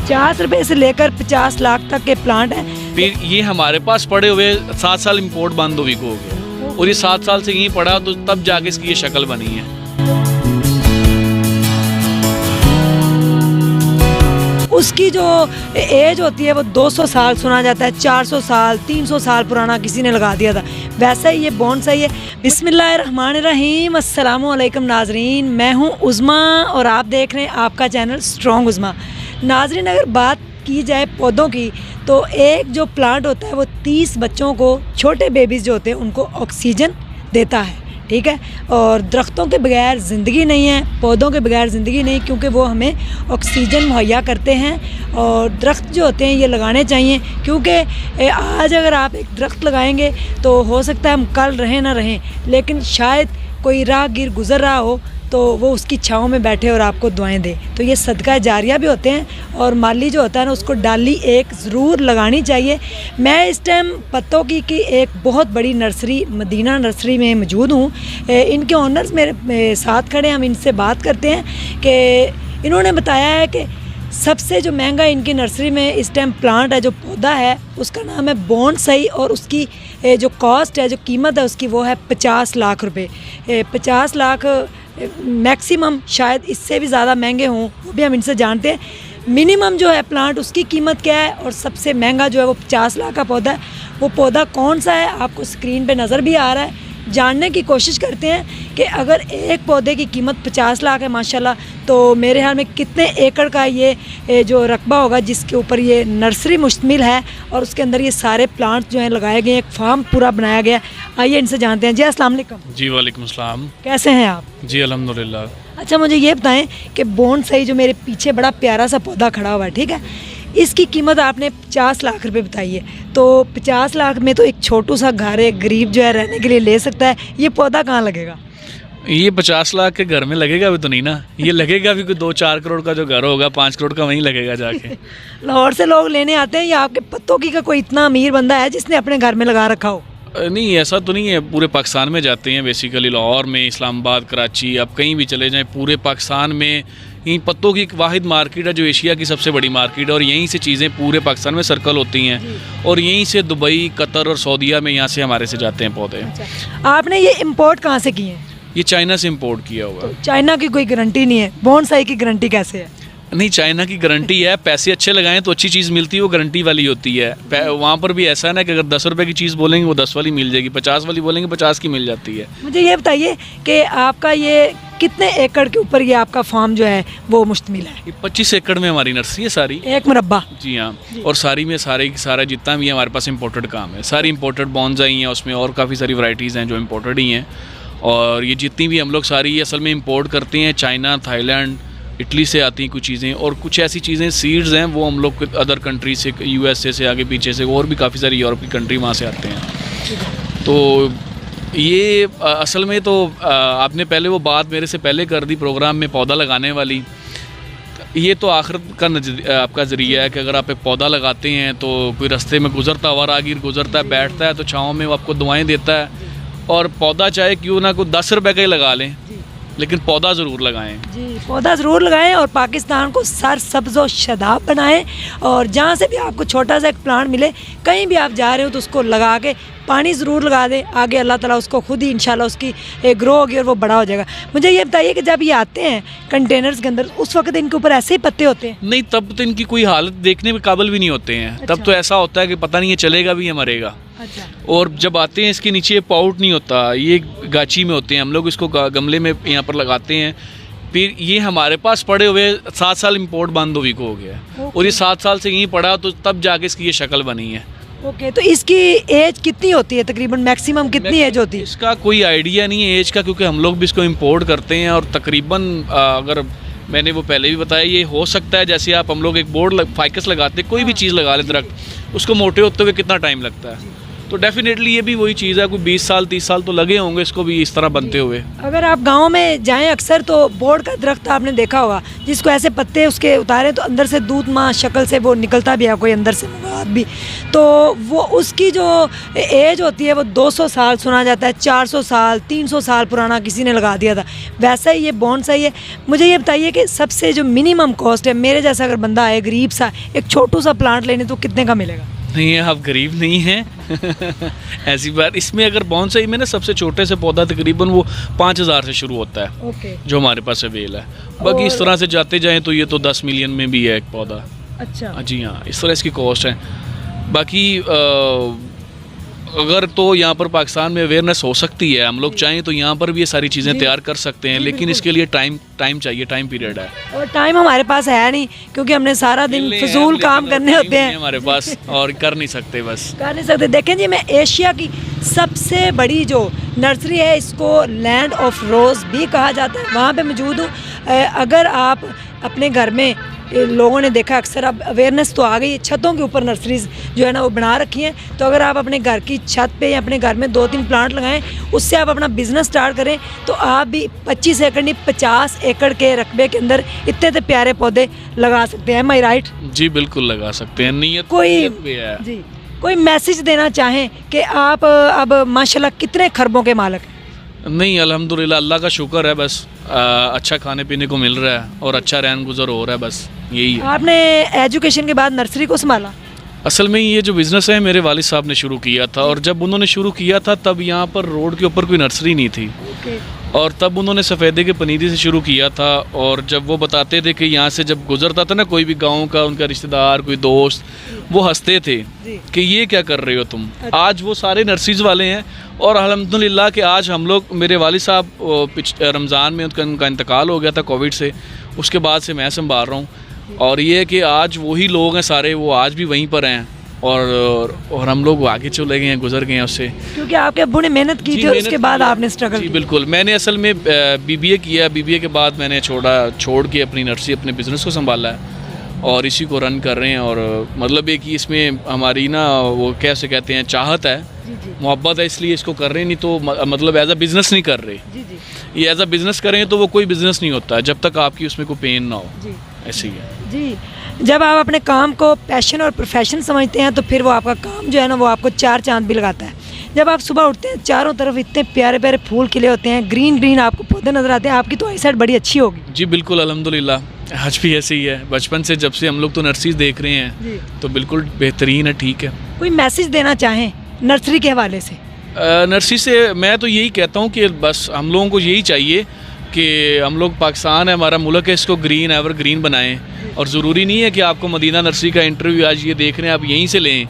₹50 से लेकर 50 लाख तक के प्लांट हैं। फिर ये हमारे पास पड़े हुए 7 साल इंपोर्ट बंद हो गया और ये 7 साल से यहीं पड़ा, तो तब जाके इसकी ये शक्ल बनी है। उसकी जो एज होती है वो 200 साल सुना जाता है, 400 साल 300 साल पुराना किसी ने लगा दिया था। वैसा ही ये बोनसाई है। बिस्मिल्लाहिर्रहमानिर्रहीम, अस्सलामु अलैकुम नाजरीन, मैं हूँ उज़मा और आप देख रहे हैं आपका चैनल स्ट्रॉन्ग उज़मा। नाजरीन, अगर बात की जाए पौधों की तो एक जो प्लांट होता है वो 30 बच्चों को, छोटे बेबीज़ जो होते हैं उनको ऑक्सीजन देता है, ठीक है। और दरख्तों के बगैर ज़िंदगी नहीं है, पौधों के बगैर ज़िंदगी नहीं, क्योंकि वो हमें ऑक्सीजन मुहैया करते हैं। और दरख्त जो होते हैं ये लगाने चाहिए, क्योंकि आज अगर आप एक दरख्त लगाएंगे तो हो सकता है हम कल रहें ना रहें, लेकिन शायद कोई राहगीर गुज़र रहा हो तो वो उसकी छाँव में बैठे और आपको दुआएं दे। तो ये सदका जारिया भी होते हैं। और माली जो होता है ना, उसको डाली एक ज़रूर लगानी चाहिए। मैं इस टाइम पत्तों की एक बहुत बड़ी नर्सरी, मदीना नर्सरी में मौजूद हूँ। इनके ओनर्स मेरे साथ खड़े हैं, हम इनसे बात करते हैं कि इन्होंने बताया है कि सबसे जो महंगा इनकी नर्सरी में इस टाइम प्लांट है, जो पौधा है, उसका नाम है बोनसाई। और उसकी जो कॉस्ट है, जो कीमत है उसकी, वो है 50 लाख रुपए। 50 लाख मैक्सिमम, शायद इससे भी ज़्यादा महंगे हों, वो भी हम इनसे जानते हैं। मिनिमम जो है प्लांट, उसकी कीमत क्या है, और सबसे महंगा जो है वो 50 लाख का पौधा है। वो पौधा कौन सा है आपको स्क्रीन पे नज़र भी आ रहा है। जानने की कोशिश करते हैं कि अगर एक पौधे की कीमत 50 लाख है माशाल्लाह, तो मेरे ख्याल में कितने एकड़ का ये जो रकबा होगा जिसके ऊपर ये नर्सरी मुश्तमिल है, और उसके अंदर ये सारे प्लांट जो हैं लगाए गए हैं, एक फार्म पूरा बनाया गया है। आइए इनसे जानते हैं। जी अस्सलाम वालेकुम। जी वालेकुम सलाम। कैसे हैं आप? जी अल्हम्दुलिल्लाह। अच्छा, मुझे ये बताएं कि बोनसाई जो मेरे पीछे बड़ा प्यारा सा पौधा खड़ा हुआ है, ठीक है, इसकी कीमत आपने 50 लाख रुपए बताई है। तो 50 लाख में तो एक छोटू सा घर है, गरीब जो है रहने के लिए ले सकता है। ये पौधा कहाँ लगेगा? ये 50 लाख के घर में लगेगा भी तो नहीं ना, ये लगेगा भी कोई 2-4 करोड़ का जो घर होगा, 5 करोड़ का वहीं लगेगा जाके। लाहौर से लोग लेने आते हैं, या आपके पत्तों की का कोई इतना अमीर बंदा है जिसने अपने घर में लगा रखा हो? नहीं, ऐसा तो नहीं है। पूरे पाकिस्तान में जाते हैं बेसिकली, लाहौर में, इस्लामाबाद, कराची, आप कहीं भी चले जाएं पूरे पाकिस्तान में इन पत्तों की एक वाहिद मार्केट है जो एशिया की सबसे बड़ी मार्केट है। और यहीं से चीज़ें पूरे पाकिस्तान में सर्कल होती हैं, और यहीं से दुबई, कतर और सऊदीया में यहाँ से हमारे से जाते हैं पौधे। अच्छा, आपने ये इम्पोर्ट कहाँ से किए हैं? ये चाइना से इम्पोर्ट किया हुआ है। तो चाइना की कोई गारंटी नहीं है, बोनसाई की गारंटी कैसे है? नहीं, चाइना की गारंटी है, पैसे अच्छे लगाएं तो अच्छी चीज़ मिलती है, वो गारंटी वाली होती है। वहाँ पर भी ऐसा है ना कि अगर 10 रुपये की चीज़ बोलेंगे वो 10 वाली मिल जाएगी, 50 वाली बोलेंगे 50 की मिल जाती है। मुझे ये बताइए कि आपका ये कितने एकड़ के ऊपर ये आपका फार्म जो है वो मुश्तमिल है? ये 25 एकड़ में हमारी नर्सरी है सारी, 1 मुरब्बा। जी हाँ। और सारी में सारा जितना भी है हमारे पास इम्पोर्टेड काम है, सारी इम्पोर्टेड बोनसाई हैं उसमें, और काफ़ी सारी वैरायटीज़ हैं जो इम्पोर्टेड ही हैं। और ये जितनी भी हम लोग सारी असल में इम्पोर्ट करते हैं, चाइना, थाईलैंड, इटली से आती हैं कुछ चीज़ें, और कुछ ऐसी चीज़ें सीड्स हैं वो हम लोग अदर कंट्री से, USA से, आगे पीछे से, और भी काफ़ी सारी यूरोप की कंट्री वहाँ से आते हैं। तो ये असल में तो आपने पहले वो बात मेरे से पहले कर दी प्रोग्राम में पौधा लगाने वाली। ये तो आखिरत का आपका ज़रिया है कि अगर आप एक पौधा लगाते हैं तो कोई रास्ते में गुजरता हुआ राहगीर गुजरता है, बैठता है तो छाँव में वो आपको दुआएँ देता है। और पौधा चाहे क्यों ना कोई 10 रुपये का ही लगा लें, लेकिन पौधा ज़रूर लगाएं। जी, पौधा ज़रूर लगाएं और पाकिस्तान को सरसब्ज़ व शादाब बनाएं। और जहाँ से भी आपको छोटा सा एक प्लांट मिले, कहीं भी आप जा रहे हो तो उसको लगा के पानी ज़रूर लगा दें। आगे अल्लाह ताला उसको खुद ही इंशाल्लाह उसकी ग्रो होगी और वो बड़ा हो जाएगा। मुझे ये बताइए कि जब ये आते हैं कंटेनर्स के अंदर, उस वक्त इनके ऊपर ऐसे ही पत्ते होते हैं? नहीं, तब तो इनकी कोई हालत देखने में काबिल भी नहीं होते हैं। अच्छा। तब तो ऐसा होता है कि पता नहीं ये चलेगा भी या मरेगा। अच्छा। और जब आते हैं इसके नीचे पाउट नहीं होता, ये गाची में होते हैं, हम लोग इसको गमले में यहाँ पर लगाते हैं। फिर ये हमारे पास पड़े हुए 7 साल इम्पोर्ट बंद हो गया है, और ये 7 साल से यहीं पड़ा, तो तब जाके इसकी ये शक्ल बनी है। ओके, तो इसकी एज कितनी होती है तकरीबन, मैक्सिमम कितनी एज होती है? इसका कोई आइडिया नहीं है एज का, क्योंकि हम लोग भी इसको इम्पोर्ट करते हैं। और तकरीबन अगर मैंने वो पहले भी बताया, ये हो सकता है जैसे हम लोग एक बोर्ड फाइकस लगाते, कोई भी चीज़ लगा ले दरख्त, उसको मोटे होते हुए कितना टाइम लगता है, तो डेफिनेटली ये भी वही चीज़ है, कोई 20 साल 30 साल तो लगे होंगे इसको भी इस तरह बनते हुए। अगर आप गांव में जाएं अक्सर तो बोर्ड का दरख्त आपने देखा होगा जिसको ऐसे पत्ते उसके उतारे तो अंदर से दूध माँ शक्ल से वो निकलता भी है, कोई अंदर से बाद भी, तो वो उसकी जो एज होती है वो 200 साल सुना जाता है, 400 साल 300 साल पुराना किसी ने लगा दिया था। वैसा ही ये बॉन्साई है। मुझे ये बताइए कि सबसे जो मिनिमम कॉस्ट है, मेरे जैसा अगर बंदा आए गरीब सा एक छोटू सा प्लांट लेने, तो कितने का मिलेगा? नहीं, आप गरीब नहीं हैं ऐसी बात। इसमें अगर बॉन्साई में ना सबसे छोटे से पौधा तकरीबन वो 5000 से शुरू होता है, ओके। जो हमारे पास अवेल है। बाकी इस तरह से जाते जाएं तो ये तो 10 मिलियन में भी है एक पौधा। अच्छा जी हाँ, इस तरह इसकी कॉस्ट है। बाकी अगर तो यहाँ पर पाकिस्तान में अवेयरनेस हो सकती है, हम लोग चाहें तो यहाँ पर भी ये सारी चीज़ें तैयार कर सकते हैं, लेकिन इसके लिए टाइम चाहिए, टाइम पीरियड है। और टाइम हमारे पास है नहीं, क्योंकि हमने सारा दिन फजूल काम करने होते हैं हमारे पास, और कर नहीं सकते, बस कर नहीं सकते। देखें जी, मैं एशिया की सबसे बड़ी जो नर्सरी है, इसको लैंड ऑफ रोज़ भी कहा जाता है, वहाँ पे मौजूद हूँ। अगर आप अपने घर में, लोगों ने देखा अक्सर, अब अवेयरनेस तो आ गई है, छतों के ऊपर नर्सरीज जो है ना वो बना रखी हैं, तो अगर आप अपने घर की छत पे या अपने घर में 2-3 प्लांट लगाएं, उससे आप अपना बिजनेस स्टार्ट करें, तो आप भी 25 एकड़ नहीं 50 एकड़ के रकबे के अंदर इतने प्यारे पौधे लगा सकते हैं। My right? जी बिल्कुल लगा सकते हैं। नीयत भी है जी, कोई मैसेज देना चाहें कि आप अब माशाल्लाह कितने खरबों के मालिक हैं? नहीं, अल्हम्दुलिल्लाह, अल्लाह का शुक्र है, बस अच्छा खाने पीने को मिल रहा है और अच्छा रहन गुजर हो रहा है, बस यही है। आपने एजुकेशन के बाद नर्सरी को संभाला? असल में ये जो बिज़नेस है मेरे वालिद साहब ने शुरू किया था, और जब उन्होंने शुरू किया था तब यहाँ पर रोड के ऊपर कोई नर्सरी नहीं थी, और तब उन्होंने सफ़ेदे के पनीरी से शुरू किया था। और जब वो बताते थे कि यहाँ से जब गुजरता था ना कोई भी गांव का उनका रिश्तेदार, कोई दोस्त, वो हंसते थे कि ये क्या कर रहे हो तुम। आज वो सारे नर्सरीज वाले हैं, और अल्हम्दुलिल्लाह कि आज हम लोग, मेरे वालिद साहब रमज़ान में उनका इंतकाल हो गया था कोविड से, उसके बाद से मैं संभाल रहा हूँ। और ये है कि आज वही लोग हैं सारे, वो आज भी वहीं पर हैं, और हम लोग आगे चले गए हैं, गुजर गए हैं उससे, क्योंकि आपके अब्बू ने मेहनत की थी, उसके बाद आपने स्ट्रगल जी बिल्कुल। मैंने असल में BBA किया, BBA के बाद मैंने छोड़ के अपनी नर्सरी, अपने बिज़नेस को संभाला है, और इसी को रन कर रहे हैं। और मतलब एक ही इसमें हमारी ना वो कैसे कहते हैं, चाहत है, मोहब्बत है, इसलिए इसको कर रहे हैं, नहीं तो मतलब एज अ बिज़नेस नहीं कर रहे। ये एज अ बिज़नेस करें तो वो कोई बिज़नेस नहीं होता है जब तक आपकी उसमें कोई पेन ना हो। ऐसे ही है जी। जब आप अपने काम को पैशन और प्रोफेशन समझते हैं, तो फिर वो आपका काम जो है ना वो आपको 4 चांद भी लगाता है। जब आप सुबह उठते हैं, चारों तरफ इतने प्यारे प्यारे फूल खिले होते हैं, ग्रीन ग्रीन आपको पौधे नज़र आते हैं, आपकी तो आई साइड बड़ी अच्छी होगी। जी बिल्कुल, अल्हम्दुलिल्लाह, आज भी ऐसे ही है। बचपन से जब से हम लोग तो नर्सरीज देख रहे हैं, तो बिल्कुल बेहतरीन है, ठीक है। कोई मैसेज देना चाहें नर्सरी के हवाले से? नर्सरी से मैं तो यही कहता हूँ कि बस हम लोगों को यही चाहिए कि हम लोग, पाकिस्तान है हमारा मुल्क है, इसको ग्रीन एवर ग्रीन बनाएं। और ज़रूरी नहीं है कि आपको मदीना नर्सरी का इंटरव्यू आज ये देख रहे हैं आप यहीं से लें,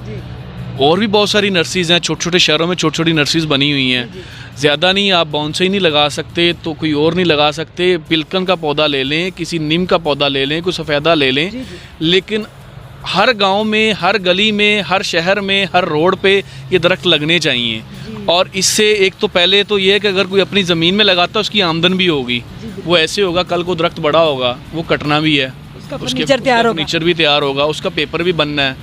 और भी बहुत सारी नर्सरीज़ हैं, छोटे छोटे शहरों में छोटी छोटी नर्सरीज़ बनी हुई हैं। ज़्यादा नहीं, आप बॉन्साई नहीं लगा सकते तो कोई और नहीं लगा सकते, पिलकन का पौधा ले लें, किसी नीम का पौधा ले लें, कोई सफ़ेदा ले लें, लेकिन हर गांव में, हर गली में, हर शहर में, हर रोड पे ये दरख्त लगने चाहिए। और इससे एक तो पहले तो ये है कि अगर कोई अपनी ज़मीन में लगाता है उसकी आमदन भी होगी, वो ऐसे होगा कल को दरख्त बड़ा होगा, वो कटना भी है, उसका फर्नीचर भी तैयार होगा, उसका पेपर भी बनना है,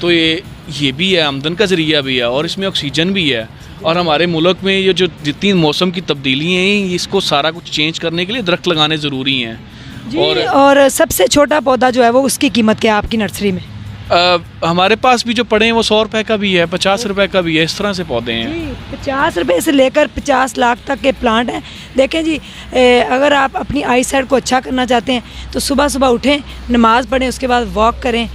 तो ये भी है, आमदन का ज़रिया भी है, और इसमें ऑक्सीजन भी है। और हमारे मुल्क में ये जो जितनी मौसम की तब्दीली हैं, इसको सारा कुछ चेंज करने के लिए दरख्त लगाने ज़रूरी हैं। और सबसे छोटा पौधा जो है वो उसकी कीमत क्या है आपकी नर्सरी में? हमारे पास भी जो पड़े हैं वो 100 रुपये का भी है, 50 रुपये का भी है, इस तरह से पौधे हैं जी। 50 रुपये से लेकर 50 लाख तक के प्लांट हैं। देखें जी, अगर आप अपनी आई साइड को अच्छा करना चाहते हैं तो सुबह सुबह उठें, नमाज़ पढ़ें, उसके बाद वॉक करें,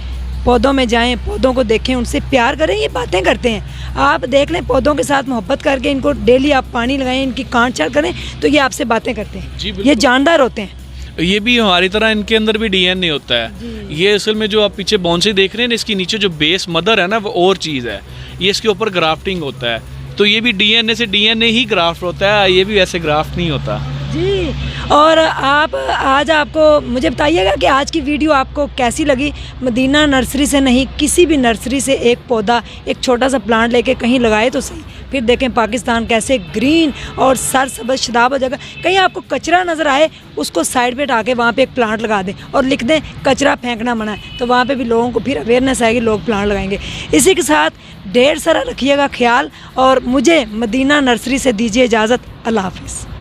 पौधों में जाएं, पौधों को देखें, उनसे प्यार करें। ये बातें करते हैं, आप देख लें, पौधों के साथ मोहब्बत करके इनको डेली आप पानी लगाएं, इनकी काट छाट करें, तो ये आपसे बातें करते हैं। ये जानदार होते हैं। ये भी हमारी तरह, इनके अंदर भी DNA होता है। ये असल में जो आप पीछे बॉन्साई देख रहे हैं ना, इसके नीचे जो बेस मदर है ना, वो और चीज़ है, ये इसके ऊपर ग्राफ्टिंग होता है, तो ये भी DNA से DNA ही ग्राफ्ट होता है, ये भी वैसे ग्राफ्ट नहीं होता जी। और आप आज आपको मुझे बताइएगा कि आज की वीडियो आपको कैसी लगी। मदीना नर्सरी से नहीं, किसी भी नर्सरी से एक पौधा, एक छोटा सा प्लांट लेके कहीं लगाए तो सही, फिर देखें पाकिस्तान कैसे ग्रीन और सरसब्ज़ शदाब हो जाएगा। कहीं आपको कचरा नज़र आए, उसको साइड पे हटा के वहाँ पे एक प्लांट लगा दें और लिख दें कचरा फेंकना मना है, तो वहाँ पे भी लोगों को फिर अवेयरनेस आएगी, लोग प्लांट लगाएंगे। इसी के साथ ढेर सारा रखिएगा ख्याल, और मुझे मदीना नर्सरी से दीजिए इजाज़त। अल्लाह हाफ़िज़।